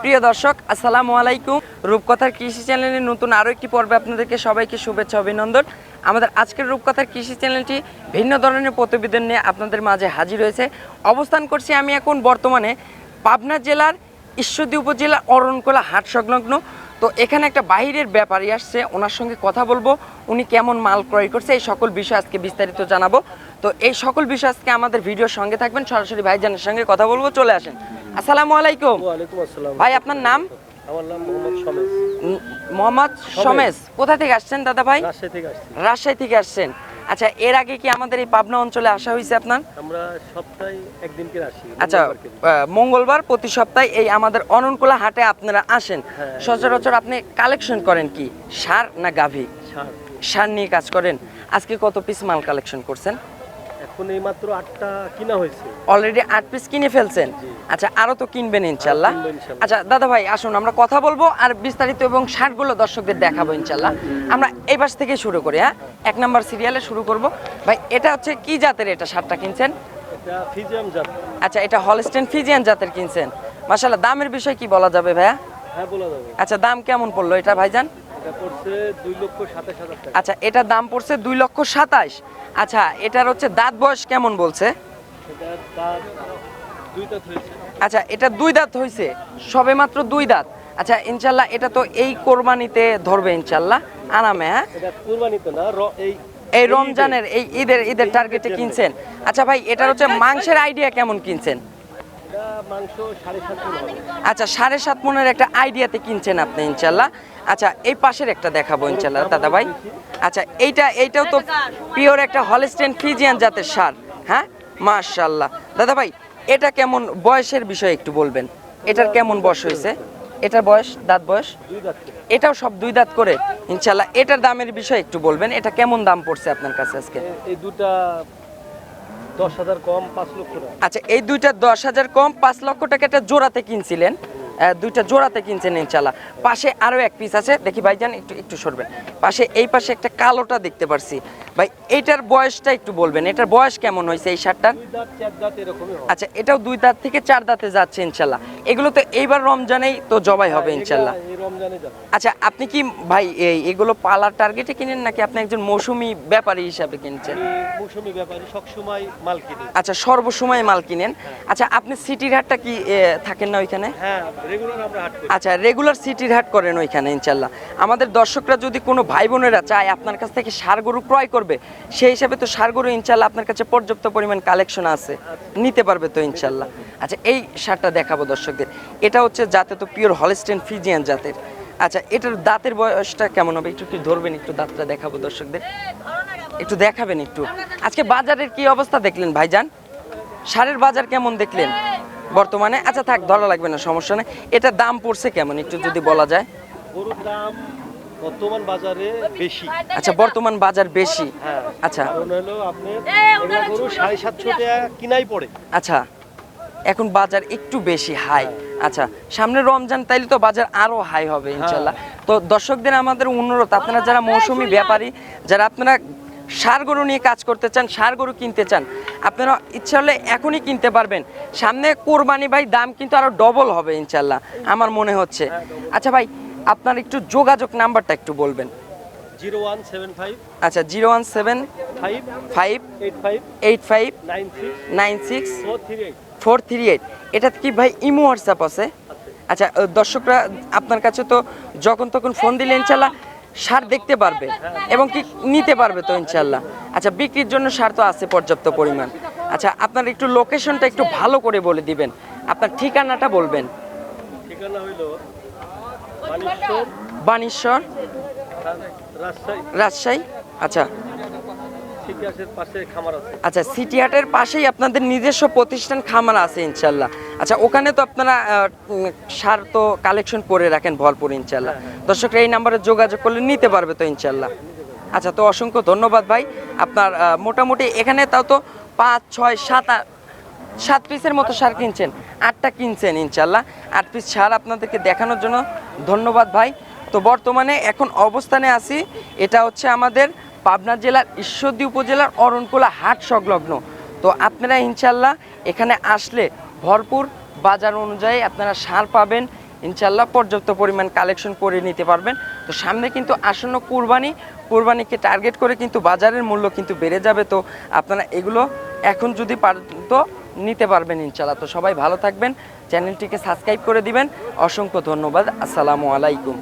প্রিয় দর্শক আসসালামু আলাইকুম। রূপকথার কৃষি চ্যানেলের নতুন আরও একটি পর্বে আপনাদেরকে সবাইকে শুভেচ্ছা অভিনন্দন। আমাদের আজকের রূপকথার কৃষি চ্যানেলটি ভিন্ন ধরনের প্রতিবেদন নিয়ে আপনাদের মাঝে হাজির হয়েছে। অবস্থান করছি আমি এখন বর্তমানে পাবনা জেলার ঈশ্বরদী উপজেলার অরণকোলা হাট সংলগ্ন। তো এখানে একটা বাইরের ব্যাপারী আসছে, ওনার সঙ্গে কথা বলবো, উনি কেমন মাল ক্রয় করছে এই সকল বিষয় আজকে বিস্তারিত জানাবো। তো এই সকল বিষয় আজকে আমাদের ভিডিওর সঙ্গে থাকবেন, সরাসরি ভাইজানের সঙ্গে কথা বলবো, চলে আসেন। আসসালামু আলাইকুম। ওয়ালাইকুম আসসালাম। ভাই আপনার নাম? আমার নাম মোহাম্মদ শমেশ। মোহাম্মদ শমেশ। কোথা থেকে আসছেন দাদা ভাই? রাজশাহী থেকে আসছি। রাজশাহী থেকে আসছেন। আচ্ছা, এর আগে কি আমাদের এই পাবনা অঞ্চলে আসা হয়েছে আপনার? আমরা সপ্তাহে একদিন করে আসি। আচ্ছা, মঙ্গলবার প্রতি সপ্তাহে এই আমাদের অরণকোলা হাটে আপনারা আসেন। হ্যাঁ। সচরাচর আপনি কালেকশন করেন কি, ষাঁড় না গাভী? ষাঁড় নিয়ে কাজ করেন। আজকে কত পিস মাল কালেকশন করছেন? এখন এই মাত্র 8টা কিনা হয়েছে। অলরেডি 8 পিস কিনে ফেলছেন। আচ্ছা, আরো তো কিনবেন ইনশাল্লাহ। আচ্ছা দাদা ভাই আসুন, আমরা কথা বলবো আর বিস্তারিত এবং ষাঁড়গুলো দর্শকদের দেখাবো ইনশাল্লাহ। আমরা এই পাশ থেকে শুরু করি। হ্যাঁ, 1 নাম্বার সিরিয়ালে শুরু করব। ভাই এটা হচ্ছে কি জাতের, এটা ষাঁড়টা কিনছেন? এটা ফিজিয়াম জাত। আচ্ছা, এটা হলস্টেইন ফিজিয়ান জাতের কিনছেন। মাশাআল্লাহ, দামের বিষয় কি বলা যাবে ভাইয়া? হ্যাঁ, বলা যাবে। আচ্ছা, দাম কেমন পড়লো এটা ভাইজান? এটা পড়ছে 2,27,000 টাকা। আচ্ছা, এটা দাম পড়ছে 2,27,000। আচ্ছা, এটার হচ্ছে দাঁত বয়স কেমন বলছে? এটা দাঁত 2 দাঁত হয়েছে। আচ্ছা, এটা 2 দাঁত হয়েছে, সবে মাত্র 2 দাঁত। আচ্ছা, ইনশাল্লাহ এটা তো এই কোরবানিতে ধরবে ইনশাল্লাহ আরামে। হ্যাঁ, এটা কুরবানিতে না, এই রমজানের এই ঈদের টার্গেটে কিনছেন। আচ্ছা ভাই, এটার হচ্ছে মাংসের আইডিয়া কেমন কিনছেন? এটা মাংস 7.5 মণ হবে। আচ্ছা, 7.5 মণের একটা আইডিয়াতে কিনছেন আপনি ইনশাল্লাহ। আচ্ছা, এই পাশের একটা দেখাবো ইনশাল্লাহ দাদা ভাই। আচ্ছা, এইটাও তো পিওর একটা হলস্টেইন ফ্রিজিয়ান জাতের ষাঁড়। হ্যাঁ, মাশাআল্লাহ। দাদা ভাই, এটা কেমন বয়সের বিষয় একটু বলবেন, এটার কেমন বয়স হয়েছে? এটার বয়স, দাঁত বয়স? 2 দাঁত করে। এটাও সব 2 দাঁত করে ইনশাল্লাহ। এটার দামের বিষয় একটু বলবেন, এটা কেমন দাম পড়ছে আপনার কাছে আজকে? এই দুটা 10,000 কম 5 লক্ষ টাকা। আচ্ছা, এই দুইটা 10,000 কম 5 লক্ষ টাকা একটা জোড়াতে কিনছিলেন, দুইটা জোড়াতে কিনছেন ইনশাল্লাহ। পাশে আরো এক পিস আছে, দেখি ভাইজান একটু সরবেন। পাশে এই পাশে একটা কালোটা দেখতে পারছি ভাই, এইটার বয়সটা একটু বলবেন, এটার বয়স কেমন হয়েছে এই ষাঁড়টার? 2 দাঁত 4 দাঁত এরকমই হবে। আচ্ছা, এটাও 2 দাঁত থেকে 4 দাঁতে যাচ্ছে ইনশাল্লাহ। এগুলো তো এইবার রমজানেই তো জবাই হবে ইনশাল্লাহ। এই রমজানে যাবে। আচ্ছা, আপনি কি ভাই এগুলো পালার টার্গেটে কিনেন নাকি আপনি একজন মৌসুমী ব্যাপারী হিসাবে কিনছেন? আমি মৌসুমী ব্যাপারী, সব সময় মাল কিনি। আচ্ছা, সর্বসময় মাল কিনেন। আচ্ছা, আপনি সিটির হাটটা কি থাকেন না ওইখানে? হ্যাঁ, রেগুলার আমরা হাট করি। আচ্ছা, রেগুলার সিটির হাট করেন ওইখানে ইনশাল্লাহ। আমাদের দর্শকরা যদি কোনো ভাই বোনেরা চায় আপনার কাছ থেকে ষাঁড় গরু ক্রয় করবে, সেই হিসাবে তো ষাঁড় গরু ইনশাল্লাহ আপনার কাছে পর্যাপ্ত পরিমাণ কালেকশন আছে, নিতে পারবে তো ইনশাল্লাহ। আচ্ছা, এই ষাঁড়টা দেখাবো দর্শকদের। এটা হচ্ছে জাতে তো পিওর হলস্টেইন ফ্রিজিয়ান জাতের। আচ্ছা, এটার দাঁতের বয়সটা কেমন হবে একটু কি ধরবেন, একটু দাঁতটা দেখাবো দর্শকদের, একটু দেখাবেন একটু। আজকে বাজারের কি অবস্থা দেখলেন ভাইজান? ষাঁড়ের বাজার কেমন দেখলেন বর্তমানে? আচ্ছা থাক, ধরা লাগবে না, সমস্যা নেই। এটা দাম পড়ছে কেমন একটু যদি বলা যায়? গরুর দাম বর্তমান বাজারে বেশি। আচ্ছা, বর্তমান বাজার বেশি। হ্যাঁ, আচ্ছা, কারণ হলো আপনার এগুলা গরু 750 টাকা কিনাই পড়ে। আচ্ছা, এখন বাজার একটু বেশি হাই। আচ্ছা, সামনে রমজান, তাইলে তো বাজার আরো হাই হবে ইনশাল্লাহ। তো দর্শকদের আমাদের অনুরোধ, আপনারা যারা মৌসুমী ব্যাপারী, যারা আপনারা ষাঁড় গরু নিয়ে কাজ করতে চান, ষাঁড় গরু কিনতে চান, আপনারা ইচ্ছা হলে এখনই কিনতে পারবেন। সামনে কোরবানি ভাই, দাম কিন্তু আরো ডবল হবে ইনশাল্লাহ আমার মনে হচ্ছে। আচ্ছা ভাই, আপনার একটু যোগাযোগ নাম্বারটা একটু বলবেন। 0175 আচ্ছা, 017 5 85 96 438। এটা কি ভাই ইমো হোয়াটসঅ্যাপ আছে? আচ্ছা, দর্শকরা আপনার কাছে তো যখন তখন ফোন দিলে ইনশাল্লাহ সার দেখতে পারবে এবং কি নিতে পারবে তো ইনশাল্লাহ। আচ্ছা, বিক্রির জন্য সার তো আছে পর্যাপ্ত পরিমাণ। আচ্ছা, আপনার একটু লোকেশনটা একটু ভালো করে বলে দিবেন, আপনার ঠিকানাটা বলবেন। ঠিকানা হইল বানেশ্বর, রাজশাহী। আচ্ছা, আচ্ছা, সিটি হাটের পাশেই আপনাদের নিজস্ব প্রতিষ্ঠান খামার আছে ইনশাল্লাহ। আচ্ছা, ওখানে তো আপনারা সার তো কালেকশন করে রাখেন ভরপুর ইনশাল্লাহ। দর্শকরা এই নাম্বারে যোগাযোগ করলে নিতে পারবে তো ইনশাল্লাহ। আচ্ছা, তো অসংখ্য ধন্যবাদ ভাই। আপনার মোটামুটি এখানে তাও তো 5 6 7 পিসের মতো সার কিনছেন, 8টা কিনছেন ইনশাল্লাহ। 8 পিস সার আপনাদেরকে দেখানোর জন্য ধন্যবাদ ভাই। তো বর্তমানে এখন অবস্থানে আছি, এটা হচ্ছে আমাদের পাবনা জেলার ঈশ্বরদী উপজেলার অরণকোলা হাট সংলগ্ন। তো আপনারা ইনশাল্লাহ এখানে আসলে ভরপুর বাজার অনুযায়ী আপনারা সার পাবেন ইনশাল্লাহ পর্যাপ্ত পরিমাণ কালেকশন করে নিতে পারবেন। তো সামনে কিন্তু আসন্ন কুরবানিকে টার্গেট করে কিন্তু বাজারের মূল্য কিন্তু বেড়ে যাবে। তো আপনারা এগুলো এখন যদি পারেন তো নিতে পারবেন ইনশাল্লাহ। তো সবাই ভালো থাকবেন, চ্যানেলটিকে সাবস্ক্রাইব করে দিবেন। অসংখ্য ধন্যবাদ। আসসালামু আলাইকুম।